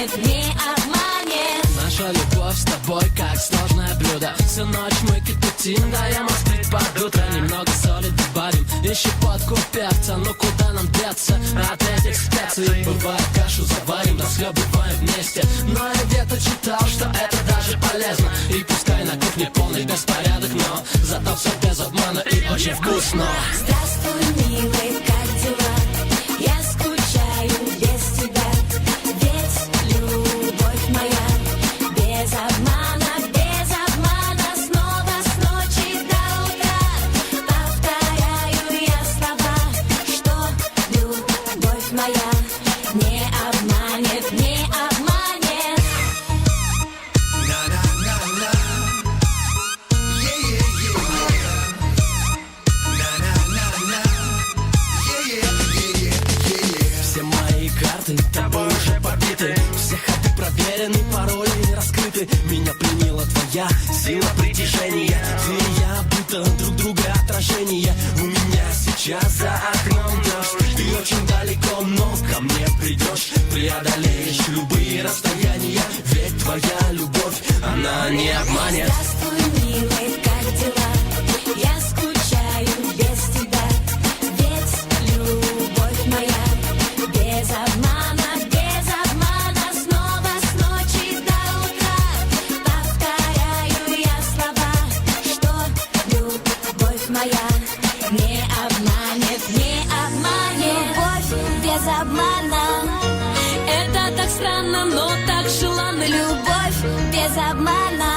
обманет, не обманет. Наша любовь с тобой как сложное блюдо. Всю ночь мы кипятим, даем остыть под утро. Немного соли добавим и щепотку перца. Ну куда нам деться от этих специй? Бывает кашу заварим, расхлебываем вместе. Но я где-то читал, что это даже полезно. И пускай на кухне полный беспорядок, но зато все без обмана и очень вкусно. Здравствуй, милый, как дела? Я скучаю без тебя. Ведь любовь моя без обмана, снова с ночи до утра. Повторяю я слова, что любовь моя не обманет, не обманет. Все мои карты тобой уже побиты. Все ходы проверены, пароли раскрыты. Меня пленила твоя сила притяжения. Ты и я будто друг друга отражение. У меня сейчас за окном дождь. Ты очень далеко, но ко мне придешь. Преодолеешь любые расстояния. Ведь твоя любовь, она не обманет. Здравствуй, милый, как дела? Я скучаю без тебя. Ведь любовь моя без обмана, снова с ночи до утра. Повторяю я слова, что любовь моя не обманет, не обманет. Любовь без обмана, это так странно, но так желанно. Любовь без обмана.